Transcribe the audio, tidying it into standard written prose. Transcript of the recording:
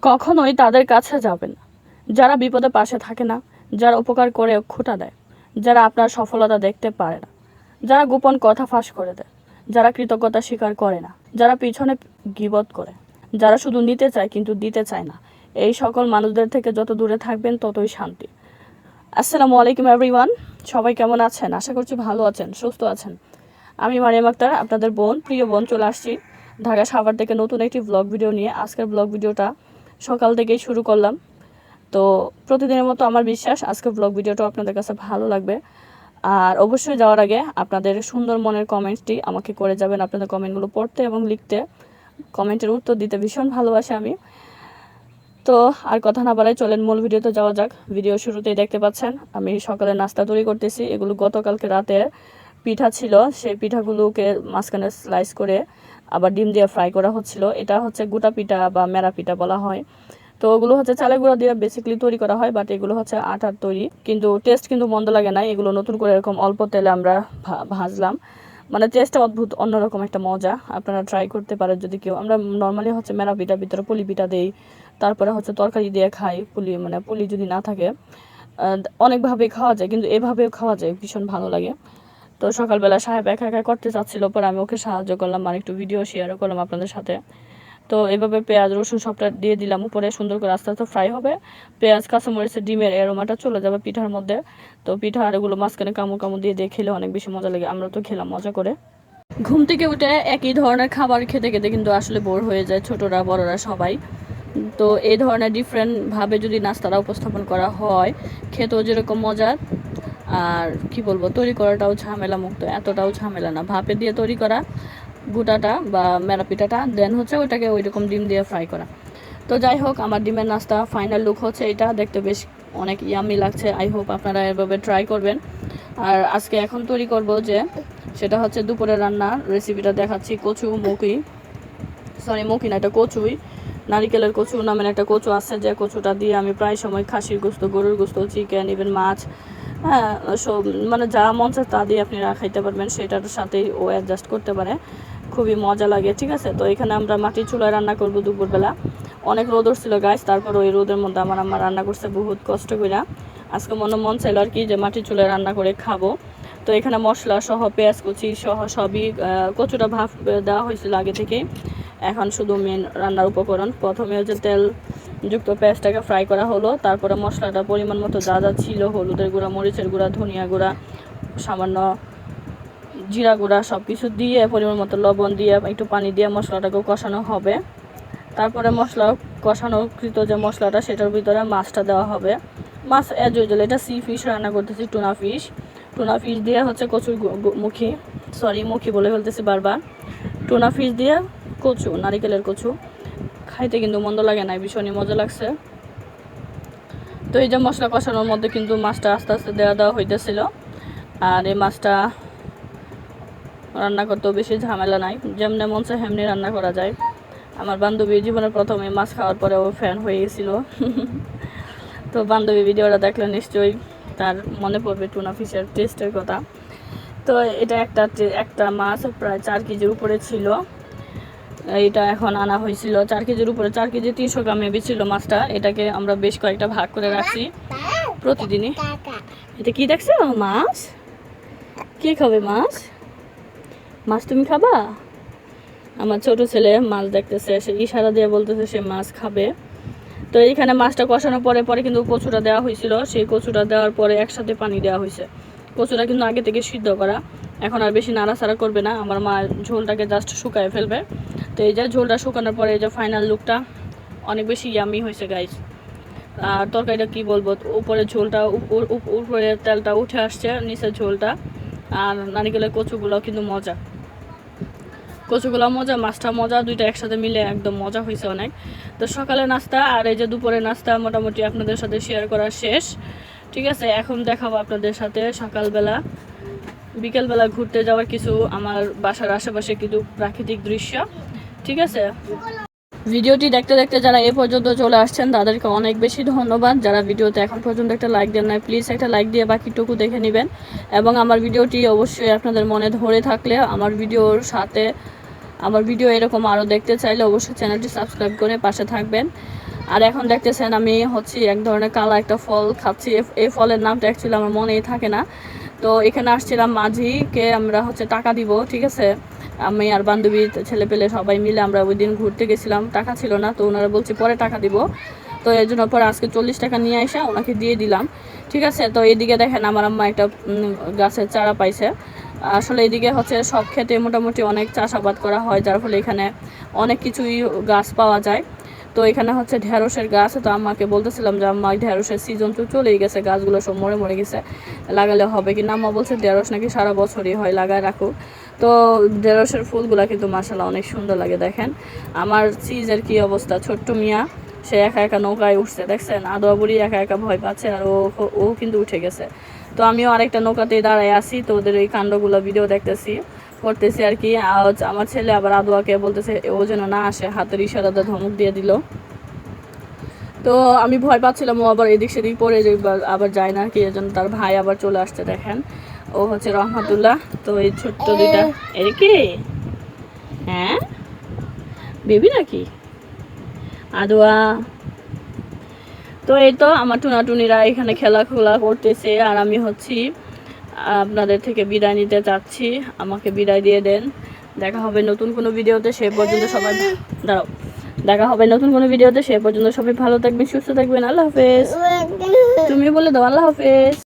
কখনোই তাদের কাছে যাবেন না যারা বিপদে পাশে থাকে না, যারা উপকার করে খোঁটা দেয়, যারা আপনার সফলতা দেখতে পারে না, যারা গোপন কথা ফাঁস করে দেয়, যারা কৃতজ্ঞতা স্বীকার করে না, যারা পিছনে গীবত করে, যারা শুধু নিতে চায় কিন্তু দিতে চায় না, এই সকল মানুষদের থেকে যত দূরে থাকবেন ততই শান্তি। আসসালামু আলাইকুম এভরিওয়ান, সবাই কেমন আছেন? আশা করছি ভালো আছেন, সুস্থ আছেন। আমি মারিয়াম আক্তার, আপনাদের বোন, প্রিয় বোন, চলে আসছি ঢাকা সাভার থেকে নতুন একটি ব্লগ ভিডিও নিয়ে। আজকের ব্লগ ভিডিওটা সকাল থেকেই শুরু করলাম। তো প্রতিদিনের মতো আমার বিশ্বাস আজকের ব্লগ ভিডিওটা আপনাদের কাছে ভালো লাগবে। আর অবশ্যই যাওয়ার আগে আপনাদের সুন্দর মনের কমেন্টটি আমাকে করে যাবেন। আপনাদের কমেন্টগুলো পড়তে এবং লিখতে, কমেন্টের উত্তর দিতে ভীষণ ভালোবাসি আমি। তো আর কথা না বাড়াই চলেন মূল ভিডিওতে যাওয়া যাক। ভিডিও শুরুতেই দেখতে পাচ্ছেন আমি সকালে নাস্তা তৈরি করতেছি। এগুলো গতকালকে রাতে পিঠা ছিল, সেই পিঠাগুলোকে মাঝখানে স্লাইস করে আবার ডিম দিয়ে ফ্রাই করা হচ্ছিল। এটা হচ্ছে গোটা পিঠা বা মেরা পিঠা বলা হয়। তো ওগুলো হচ্ছে চালের গুঁড়া দিয়ে বেসিক্যালি তৈরি করা হয়, বাট এগুলো হচ্ছে আটার তৈরি। কিন্তু টেস্ট কিন্তু মন্দ লাগে না। এগুলো নতুন করে এরকম অল্প তেলে আমরা ভাজলাম, মানে টেস্টটা অদ্ভুত, অন্যরকম একটা মজা। আপনারা ট্রাই করতে পারেন যদি কেউ। আমরা নর্মালি হচ্ছে মেরা পিঠার ভিতরে পুলি পিঠা দিই, তারপরে হচ্ছে তরকারি দিয়ে খাই। পুলি যদি না থাকে অনেকভাবে খাওয়া যায়, কিন্তু এভাবেও খাওয়া যায়, ভীষণ ভালো লাগে। তো সকালবেলা সাহেব একা একা করতে চাচ্ছিল, পরে আমি ওকে সাহায্য করলাম আর একটু ভিডিও শেয়ারও করলাম আপনাদের সাথে। তো এভাবে পেঁয়াজ রসুন সবটা দিয়ে দিলাম উপরে, সুন্দর করে আস্তে আস্তে ফ্রাই হবে। পেঁয়াজ কাঁচামরিচের ডিমের এরোমাটা চলে যাবে পিঠার মধ্যে। তো পিঠা আর এগুলো মাঝখানে কামড় কামড় দিয়ে দিয়ে খেলে অনেক বেশি মজা লাগে। আমরা তো খেলাম মজা করে। ঘুম থেকে উঠে একই ধরনের খাবার খেতে খেতে কিন্তু আসলে বোর হয়ে যায় ছোটরা বড়রা সবাই। তো এই ধরনের ডিফারেন্টভাবে যদি নাস্তাটা উপস্থাপন করা হয়, খেতেও যেরকম মজার, আর কি বলবো, তৈরি করাটাও ঝামেলা মুক্ত, এতটাও ঝামেলা না। ভাপে দিয়ে তৈরি করা গোটাটা বা মেরা পিঠাটা, দেন হচ্ছে ওইটাকে ওইরকম ডিম দিয়ে ফ্রাই করা। তো যাই হোক, আমার ডিমের নাস্তা ফাইনাল লুক হচ্ছে এটা। দেখতে বেশ অনেক ইয়ামি লাগছে। আই হোপ আপনারা এভাবে ট্রাই করবেন। আর আজকে এখন তৈরি করব যে সেটা হচ্ছে দুপুরের রান্নার রেসিপিটা দেখাচ্ছি। মুখি না, এটা কচুই, নারিকেলের কচু নামের একটা কচু আছে, যে কচুটা দিয়ে আমি প্রায় সময় খাসির গোস্ত, গরুর গোস্ত, চিকেন, ইভেন মাছ, হ্যাঁ সব, মানে যা মন চায় তা দিয়ে আপনি খাইতে পারবেন, সেটার সাথেই ও অ্যাডজাস্ট করতে পারে। খুবই মজা লাগে, ঠিক আছে। তো এখানে আমরা মাটির চুলায় রান্না করবো দুপুরবেলা। অনেক রোদ ছিল গাছ, তারপর ওই রোদের মধ্যে আমার আম্মা রান্না করছে বহুত কষ্ট করে। আজকে মন চাইল আর কি যে মাটির চুলায় রান্না করে খাবো। তো এখানে মশলা সহ পেঁয়াজ কুচি সহ সবই, কচুটা ভাপ দেওয়া হয়েছিল আগে থেকেই। এখন শুধু মেন রান্নার উপকরণ, প্রথমে হচ্ছে তেল যুক্ত পেঁয়াজটাকে ফ্রাই করা হলো। তারপরে মশলাটা পরিমাণ মতো যা যা ছিল, হলুদের গুঁড়া, মরিচের গুঁড়া, ধনিয়া গুঁড়া, সামান্য জিরা গুঁড়া, সব কিছু দিয়ে পরিমাণ মতো লবণ দিয়ে একটু পানি দিয়ে মশলাটাকেও কষানো হবে। তারপরে মশলা কষানোকৃত যে মশলাটা, সেটার ভিতরে মাছটা দেওয়া হবে। মাছ অ্যাজ ইউজুয়াল, এটা সি ফিশ রান্না করতেছি, টুনা ফিশ দিয়ে হচ্ছে কচুর মুখি বলে ফেলতেছি বারবার। টুনা ফিশ দিয়ে কচু, নারিকেলের কচু, খাইতে কিন্তু মন্দ লাগে না, ভীষণই মজা লাগছে। তো এই যে মশলা কষানোর মধ্যে কিন্তু মাছটা আস্তে আস্তে দেওয়া হইতেছিল। আর এই মাছটা রান্না করতেও বেশি ঝামেলা নাই, যেমনি মন চায় হেমনি রান্না করা যায়। আমার বান্ধবী জীবনের প্রথমে মাছ খাওয়ার পরে ও ফ্যান হয়ে গেছিল। তো বান্ধবী ভিডিওটা দেখলে নিশ্চয়ই তার মনে পড়বে টুনা ফিশের টেস্টের কথা। তো এটা একটা মাছ প্রায় 4 কেজির উপরে ছিল। এটা এখন আনা হয়েছিল 4 কেজির উপরে, 4 কেজি 300 গ্রাম এবি ছিল মাছটা। এটাকে আমরা বেশ কয়েকটা ভাগ করে রাখছি প্রতিদিনই। এটা কি দেখছো? মাছ। কে খাবে মাছ? মাছ তুমি খাবা? আমার ছোট ছেলে মাছ দেখতেছে, সে ইশারা দিয়ে বলতেছে সে মাছ খাবে। তো এইখানে মাছটা কষানোর পরে কিন্তু কচুটা দেওয়া হয়েছিল। সেই কচুটা দেওয়ার পরে একসাথে পানি দেওয়া হয়েছে। কচুটা কিন্তু আগে থেকে সিদ্ধ করা, এখন আর বেশি নাড়াচাড়া করবে না। আমার মা ঝোলটাকে জাস্ট শুকায় ফেলবে। তো এই যে ঝোলটা শুকানোর পরে এই যে ফাইনাল লুকটা অনেক বেশি ইয়ামি হয়েছে গাইস। আর তরকারিটা কি বলবো, উপরে ঝোলটা, উপরে তেলটা উঠে আসছে, নিচের ঝোলটা, আর নারিকেলের কচুগুলো কিন্তু মজা, মাছটা মজা, দুইটা একসাথে মিলে একদম মজা হয়েছে অনেক। তো সকালে নাস্তা আর এই যে দুপুরে নাস্তা মোটামুটি আপনাদের সাথে শেয়ার করা শেষ, ঠিক আছে। এখন দেখাবো আপনাদের সাথে বিকেলবেলা ঘুরতে যাওয়ার কিছু, আমার বাসার আশেপাশে কিছু প্রাকৃতিক দৃশ্য, ঠিক আছে। ভিডিওটি দেখতে দেখতে যারা এ পর্যন্ত চলে আসছেন তাদেরকে অনেক বেশি ধন্যবাদ। যারা ভিডিওতে এখন পর্যন্ত একটা লাইক দেন নাই, প্লিজ একটা লাইক দিয়ে বাকিটুকু দেখে নেবেন। এবং আমার ভিডিওটি অবশ্যই আপনাদের মনে ধরে থাকলে, আমার ভিডিও এরকম আরও দেখতে চাইলে অবশ্যই চ্যানেলটি সাবস্ক্রাইব করে পাশে থাকবেন। আর এখন দেখতেছেন আমি হচ্ছে এক ধরনের কালা একটা ফল খাচ্ছি। এই ফলের নামটা অ্যাকচুয়ালি আমার মনেই থাকে না। তো এখানে আসছিলাম মাঝিকে আমরা হচ্ছে টাকা দিব, ঠিক আছে। আমি আর বান্ধবী ছেলে পেলে সবাই মিলে আমরা ওই দিন ঘুরতে গেছিলাম, টাকা ছিল না, তো ওনারা বলছে পরে টাকা দিব। তো এর জন্য পরে আজকে 40 টাকা নিয়ে আসা ওনাকে দিয়ে দিলাম, ঠিক আছে। তো এদিকে দেখেন আমার আম্মা একটা গাছের চারা পাইছে। আসলে এদিকে হচ্ছে সব ক্ষেতে মোটামুটি অনেক চাষাবাদ করা হয়, যার ফলে এখানে অনেক কিছুই গাছ পাওয়া যায়। তো এখানে হচ্ছে ঢেঁড়সের গাছ। তো আম্মাকে বলতেছিলাম যে আম্মা ঢেঁড়সের সিজন তো চলেই গেছে, গাছগুলো সব মরে মরে গেছে, লাগালে হবে কি না। আম্মা বলছে ঢেঁড়স নাকি সারা বছরই হয়, লাগায় রাখো। তো ঢেঁড়সের ফুলগুলো কিন্তু মাশাআল্লাহ অনেক সুন্দর লাগে। দেখেন আমার চিজের কি অবস্থা, ছোট্ট মিয়া সে একা একা নৌকায় উঠছে, দেখছেন। আদোয়া বুড়ি একা একা ভয় পাচ্ছে, আর ও কিন্তু উঠে গেছে। তো আমিও আরেকটা নৌকাতেই দাঁড়ায় আছি, তো ওদের এই কাণ্ডগুলো ভিডিও দেখতেছি, করতেছি আর কি। আজ আমার ছেলে আবার আদোয়াকে বলতেছে ও যেন না আসে, হাতের ইশারাতে ধমক দিয়ে দিল। তো আমি ভয় পাচ্ছিলাম ও আবার এদিক সেদিক পড়ে আবার যায় না কি, এজন্য তার ভাই আবার চলে আসছে। দেখেন ও হচ্ছে রহমাতুল্লাহ। তো এই ছোট্ট দুইটা এর কি, হ্যাঁ বেবি নাকি আদোয়া। তো এই তো আমার টুনাটুনিরা এখানে খেলাধুলা করতেছে, আর আমি হচ্ছি আপনাদের থেকে বিদায় নিতে চাচ্ছি। আমাকে বিদায় দিয়ে দেন। দেখা হবে নতুন কোনো ভিডিওতে, সে পর্যন্ত সবাই দাঁড়াও, দেখা হবে নতুন কোনো ভিডিওতে, সে পর্যন্ত সবাই ভালো থাকবেন, সুস্থ থাকবেন। আল্লাহ হাফেজ। তুমি বলে দাও আল্লাহ হাফেজ।